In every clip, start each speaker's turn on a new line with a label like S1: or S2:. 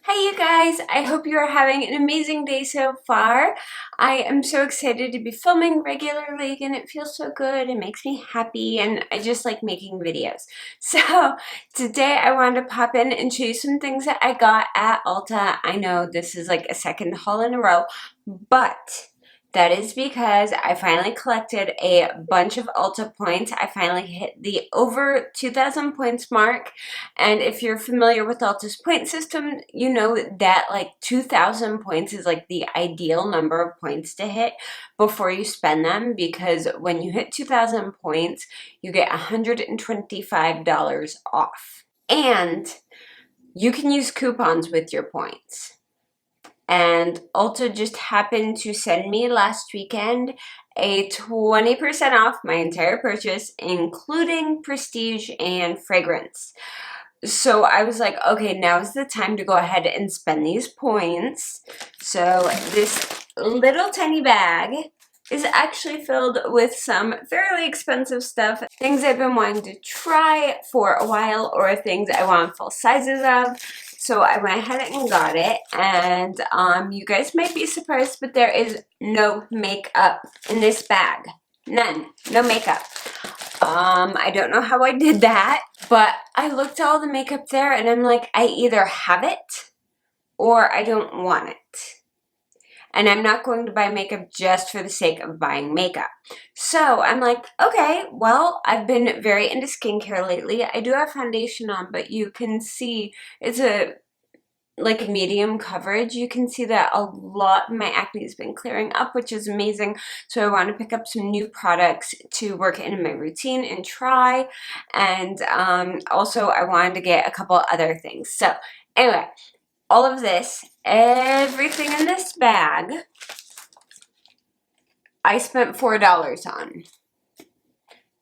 S1: Hey you guys, I hope you are having an amazing day so far. I am so excited to be filming regularly and it feels so good. It makes me happy and I just like making videos. So today I wanted to pop in and show you some things that I got at Ulta. I know this is like a second haul in a row, but that is because I finally collected a bunch of Ulta points. I finally hit the over 2,000 points mark. And if you're familiar with Ulta's point system, you know that like 2,000 points is like the ideal number of points to hit before you spend them, because when you hit 2,000 points, you get $125 off. And you can use coupons with your points. And Ulta just happened to send me last weekend a 20% off my entire purchase, including prestige and fragrance. So I was like, okay, now's the time to go ahead and spend these points. So this little tiny bag is actually filled with some fairly expensive stuff. Things I've been wanting to try for a while or things I want full sizes of. So I went ahead and got it, and you guys might be surprised, but there is no makeup in this bag. None. No makeup. I don't know how I did that, but I looked at all the makeup there and I'm like, I either have it or I don't want it. And I'm not going to buy makeup just for the sake of buying makeup. So I'm like, okay, well, I've been very into skincare lately. I do have foundation on, but you can see it's like medium coverage. You can see that a lot of my acne has been clearing up, which is amazing. So I want to pick up some new products to work into my routine and try. And also I wanted to get a couple other things. So anyway, all of this, everything in this bag, I spent $4 on.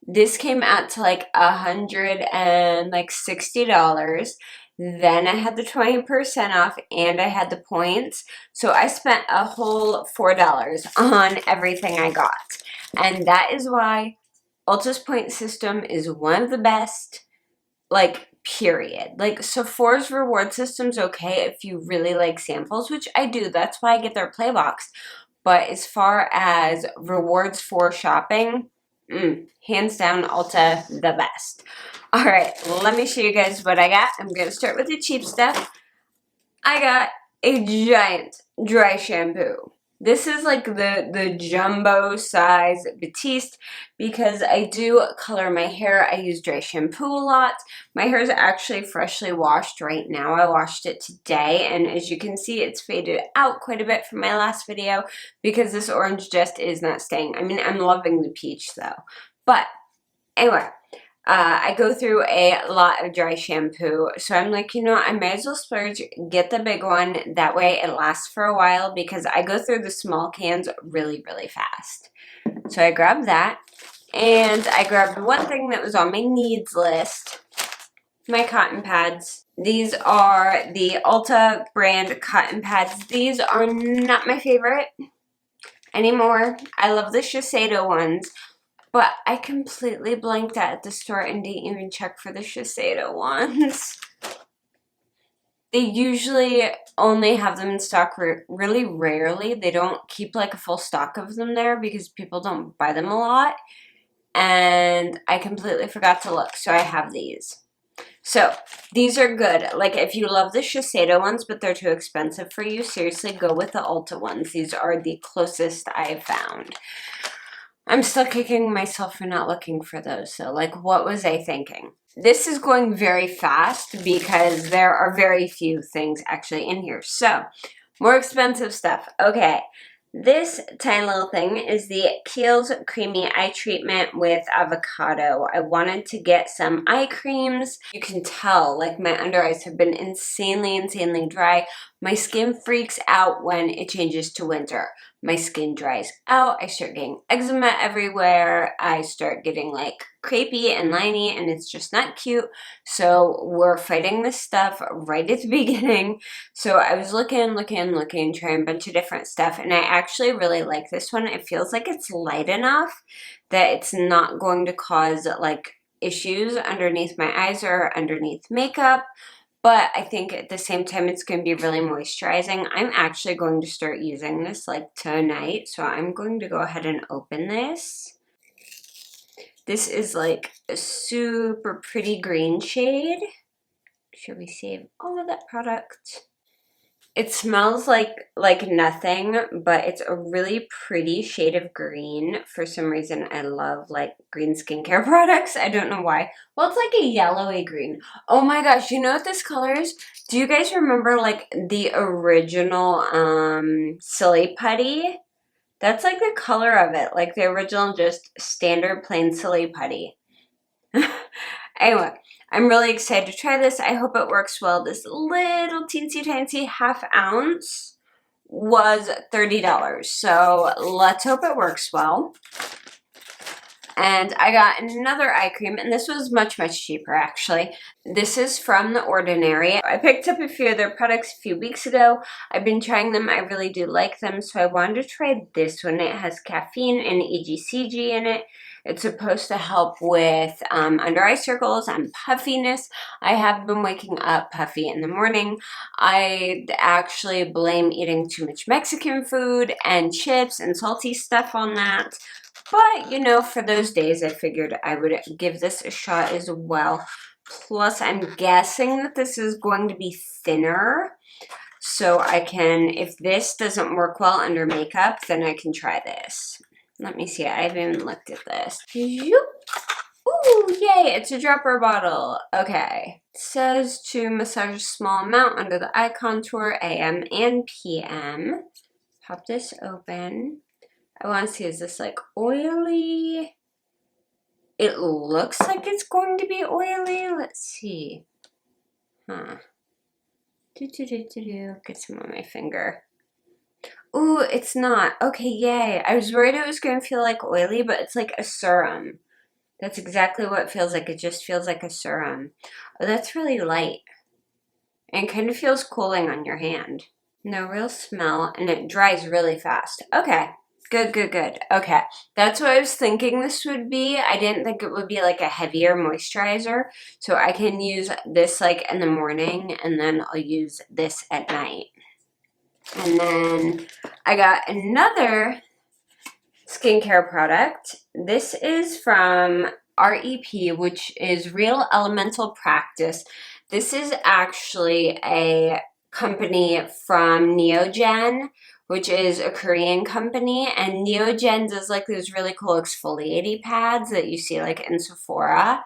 S1: This came out to like $160. Then I had the 20% off and I had the points. So I spent a whole $4 on everything I got. And that is why Ulta's point system is one of the best, like, period. Like, Sephora's reward system's okay if you really like samples, which I do. That's why I get their play box. But as far as rewards for shopping, hands down, Ulta, the best. Alright, let me show you guys what I got. I'm going to start with the cheap stuff. I got a giant dry shampoo. This is like the jumbo size Batiste because I do color my hair. I use dry shampoo a lot. My hair is actually freshly washed right now. I washed it today, and as you can see, it's faded out quite a bit from my last video because this orange just is not staying. I mean, I'm loving the peach though. But anyway, I go through a lot of dry shampoo, so I'm like, you know, I might as well splurge, get the big one. That way it lasts for a while because I go through the small cans really, really fast. So I grabbed that, and I grabbed one thing that was on my needs list, my cotton pads. These are the Ulta brand cotton pads. These are not my favorite anymore. I love the Shiseido ones. But I completely blanked out at the store and didn't even check for the Shiseido ones. They usually only have them in stock really rarely. They don't keep like a full stock of them there because people don't buy them a lot. And I completely forgot to look, so I have these. So, these are good. Like, if you love the Shiseido ones, but they're too expensive for you, seriously, go with the Ulta ones. These are the closest I've found. I'm still kicking myself for not looking for those, so like, what was I thinking? This is going very fast because there are very few things actually in here. So, more expensive stuff. Okay, this tiny little thing is the Kiehl's Creamy Eye Treatment with Avocado. I wanted to get some eye creams. You can tell, like, my under eyes have been insanely dry. My skin freaks out when it changes to winter. My skin dries out, I start getting eczema everywhere, I start getting like crepey and liney, and it's just not cute. So we're fighting this stuff right at the beginning. So I was looking, trying a bunch of different stuff, and I actually really like this one. It feels like it's light enough that it's not going to cause like issues underneath my eyes or underneath makeup. but I think at the same time it's going to be really moisturizing. I'm actually going to start using this like tonight, so I'm going to go ahead and open this. This is like a super pretty green shade. Should we save all of that product? It smells like nothing, but it's a really pretty shade of green. For some reason, I love like green skincare products. I don't know why. Well, it's like a yellowy green. Oh my gosh, you know what this color is? Do you guys remember like the original Silly Putty? That's like the color of it, like the original just standard plain Silly Putty. Anyway, I'm really excited to try this. I hope it works well. This little teensy tiny half ounce was $30. So let's hope it works well. And I got another eye cream, and this was much, much cheaper actually. This is from The Ordinary. I picked up a few of their products a few weeks ago. I've been trying them. I really do like them, so I wanted to try this one. It has caffeine and EGCG in it. It's supposed to help with under eye circles and puffiness. I have been waking up puffy in the morning. I actually blame eating too much Mexican food and chips and salty stuff on that. But, you know, for those days, I figured I would give this a shot as well. Plus, I'm guessing that this is going to be thinner. So I can, if this doesn't work well under makeup, then I can try this. Let me see. I haven't even looked at this. Ooh, yay. It's a dropper bottle. Okay. It says to massage a small amount under the eye contour, AM and PM. Pop this open. I want to see, is this like oily? It looks like it's going to be oily. Let's see. Huh. Get some on my finger. Ooh, it's not. Okay, yay. I was worried it was going to feel like oily, but it's like a serum. That's exactly what it feels like. It just feels like a serum. Oh, that's really light. And kind of feels cooling on your hand. No real smell, and it dries really fast. Okay. Good, good, good. Okay, that's what I was thinking this would be. I didn't think it would be like a heavier moisturizer. So I can use this like in the morning, and then I'll use this at night. And then I got another skincare product. This is from REP, which is Real Elemental Practice. This is actually a company from Neogen, which is a Korean company, and Neogen does like those really cool exfoliating pads that you see like in Sephora.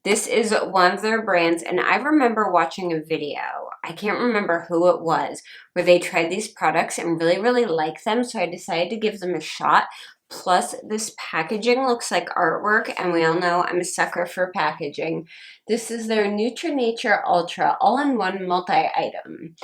S1: This is one of their brands, and I remember watching a video, I can't remember who it was, where they tried these products and really, really liked them, so I decided to give them a shot. Plus, this packaging looks like artwork, and we all know I'm a sucker for packaging. This is their Nature Ultra all-in-one multi-item.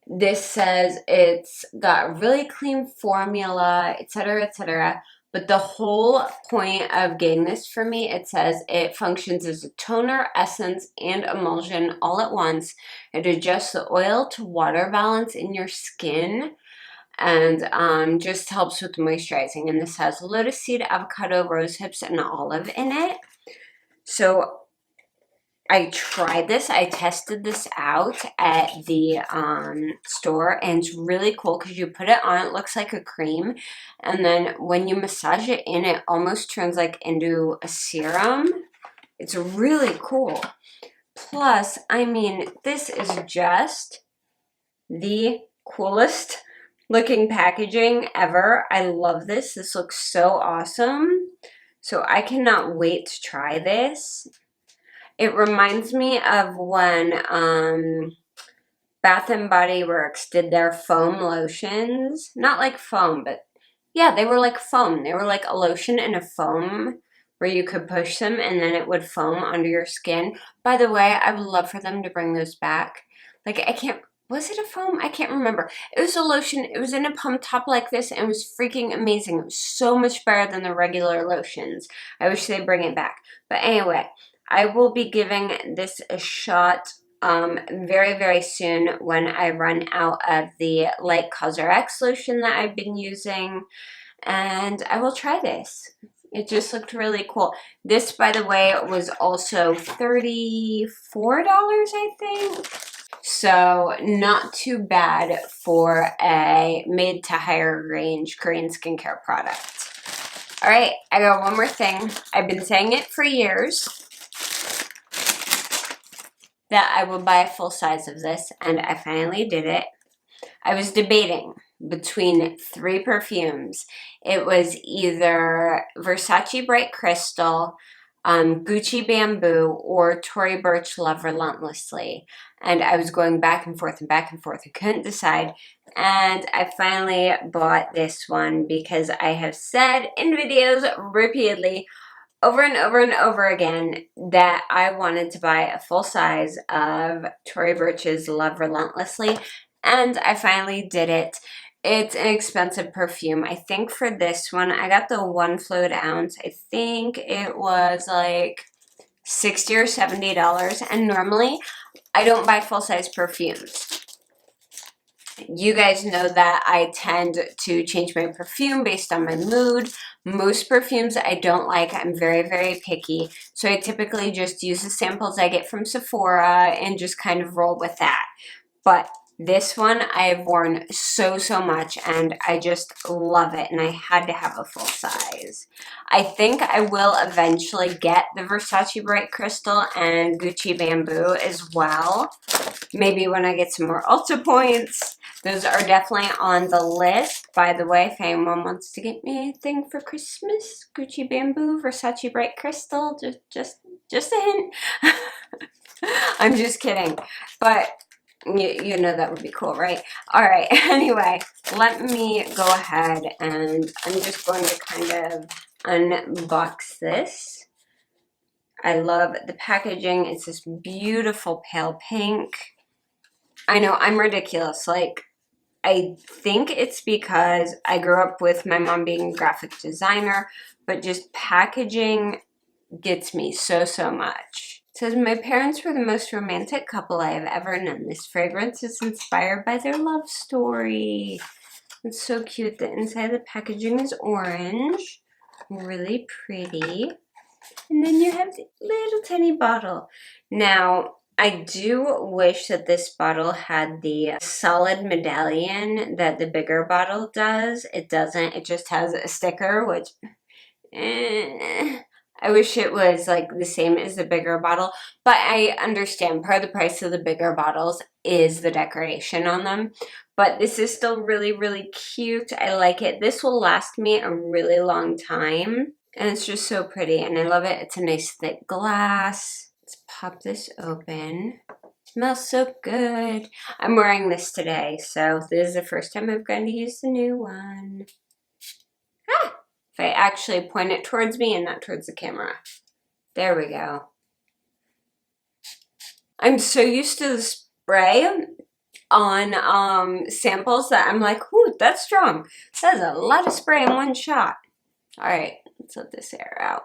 S1: This says it's got really clean formula, etc., etc. But the whole point of getting this for me, it says it functions as a toner, essence, and emulsion all at once. It adjusts the oil to water balance in your skin and just helps with moisturizing. And this has lotus seed, avocado, rose hips, and olive in it. So I tried this. I tested this out at the store, and it's really cool because you put it on, it looks like a cream, and then when you massage it in, it almost turns like into a serum. It's really cool. Plus, I mean, this is just the coolest looking packaging ever. I love this. This looks so awesome. So I cannot wait to try this. It reminds me of when Bath and Body Works did their foam lotions. Not like foam, but yeah, they were like foam. They were like a lotion and a foam where you could push them and then it would foam under your skin. By the way, I would love for them to bring those back. Like, was it a foam? I can't remember. It was a lotion. It was in a pump top like this and it was freaking amazing. It was so much better than the regular lotions. I wish they'd bring it back. But anyway, I will be giving this a shot very, very soon when I run out of the Light Cosrx lotion that I've been using. And I will try this. It just looked really cool. This, by the way, was also $34, I think. So not too bad for a mid to higher range Korean skincare product. All right, I got one more thing. I've been saying it for years that I would buy a full size of this, and I finally did it. I was debating between 3 perfumes. It was either Versace Bright Crystal, Gucci Bamboo, or Tory Burch Love Relentlessly. And I was going back and forth and back and forth. I couldn't decide. And I finally bought this one because I have said in videos repeatedly, over and over and over again, that I wanted to buy a full size of Tory Burch's Love Relentlessly, and I finally did it. It's an expensive perfume. I think for this one, I got the 1 fluid ounce. I think it was like $60 or $70, and normally I don't buy full-size perfumes. You guys know that I tend to change my perfume based on my mood. Most perfumes I don't like. I'm very, very picky. So I typically just use the samples I get from Sephora and just kind of roll with that. But this one I've worn so much, and I just love it, and I had to have a full size. I think I will eventually get the Versace Bright Crystal and Gucci Bamboo as well. Maybe when I get some more Ulta points. Those are definitely on the list. By the way, if anyone wants to get me anything for Christmas, Gucci Bamboo, Versace Bright Crystal, just a hint. I'm just kidding. But you know that would be cool, right? All right, anyway, let me go ahead and I'm just going to kind of unbox this. I love the packaging. It's this beautiful pale pink. I know, I'm ridiculous. Like, I think it's because I grew up with my mom being a graphic designer, but just packaging gets me so much. It says, my parents were the most romantic couple I have ever known. This fragrance is inspired by their love story. It's so cute. The inside of the packaging is orange. Really pretty. And then you have the little tiny bottle. Now, I do wish that this bottle had the solid medallion that the bigger bottle does. It doesn't. It just has a sticker, which... I wish it was like the same as the bigger bottle, but I understand part of the price of the bigger bottles is the decoration on them. But this is still really cute. I like it. This will last me a really long time, and it's just so pretty, and I love it. It's a nice thick glass. Let's pop this open. It smells so good. I'm wearing this today, so this is the first time I've gotten to use the new one. Ah! If I actually point it towards me and not towards the camera. There we go. I'm so used to the spray on samples that I'm like, ooh, that's strong. That's a lot of spray in one shot. All right, let's let this air out.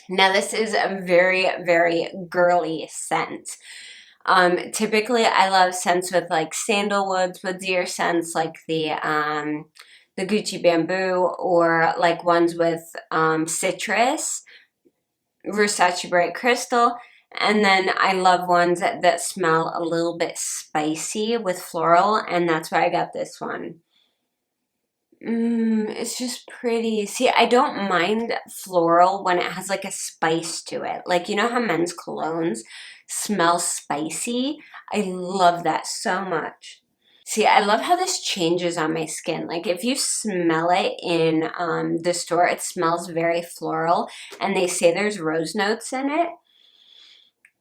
S1: Now this is a very girly scent. Typically I love scents with like sandalwoods, woodier scents like the Gucci Bamboo, or like ones with citrus, Versace Bright Crystal, and then I love ones that smell a little bit spicy with floral, and that's why I got this one. It's just pretty. See, I don't mind floral when it has like a spice to it. Like, you know how men's colognes smell spicy? I love that so much. See, I love how this changes on my skin. Like, if you smell it in the store, it smells very floral, and they say there's rose notes in it.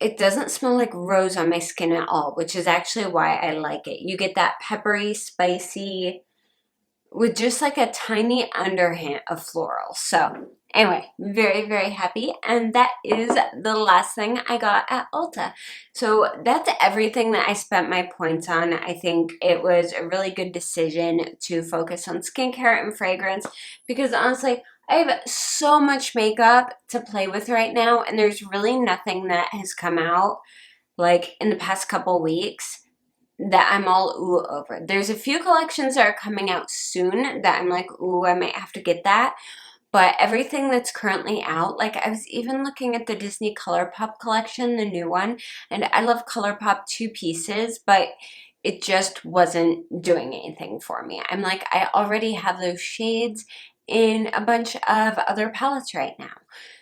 S1: It doesn't smell like rose on my skin at all, which is actually why I like it. You get that peppery, spicy, with just like a tiny underhand of floral. So anyway, very happy, and that is the last thing I got at Ulta. So that's everything that I spent my points on. I think it was a really good decision to focus on skincare and fragrance, because honestly, I have so much makeup to play with right now, and there's really nothing that has come out like in the past couple weeks that I'm all ooh over. There's a few collections that are coming out soon that I'm like, ooh, I might have to get that. But everything that's currently out, like I was even looking at the Disney ColourPop collection, the new one, and I love ColourPop 2 pieces, but it just wasn't doing anything for me. I'm like, I already have those shades in a bunch of other palettes right now.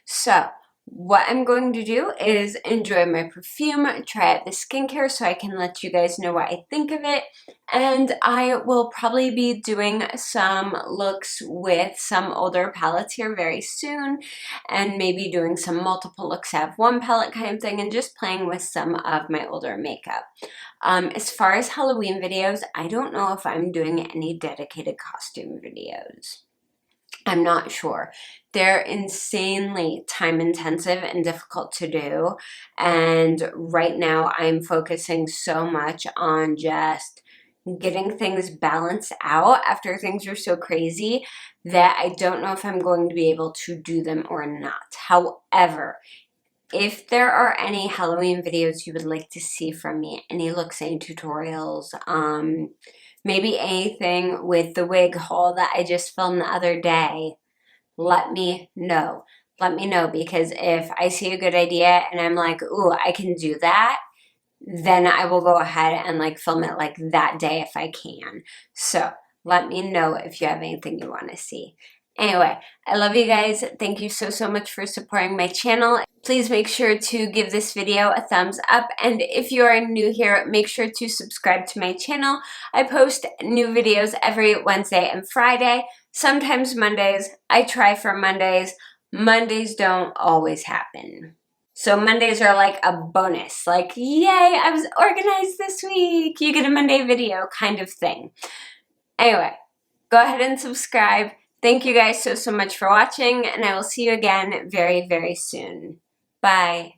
S1: So what I'm going to do is enjoy my perfume, try out the skincare so I can let you guys know what I think of it. And I will probably be doing some looks with some older palettes here very soon, and maybe doing some multiple looks out of one palette kind of thing, and just playing with some of my older makeup. As far as Halloween videos, I don't know if I'm doing any dedicated costume videos. I'm not sure. They're insanely time intensive and difficult to do. And right now I'm focusing so much on just getting things balanced out after things are so crazy that I don't know if I'm going to be able to do them or not. However, if there are any Halloween videos you would like to see from me, any look-saying tutorials, maybe anything with the wig haul that I just filmed the other day, let me know. Let me know, because if I see a good idea and I'm like, ooh, I can do that, then I will go ahead and like film it like that day if I can. So let me know if you have anything you want to see. Anyway, I love you guys. Thank you so much for supporting my channel. Please make sure to give this video a thumbs up. And if you are new here, make sure to subscribe to my channel. I post new videos every Wednesday and Friday, sometimes Mondays. I try for Mondays. Mondays don't always happen. So Mondays are like a bonus, like, yay, I was organized this week. You get a Monday video kind of thing. Anyway, go ahead and subscribe. Thank you guys so much for watching, and I will see you again very soon. Bye.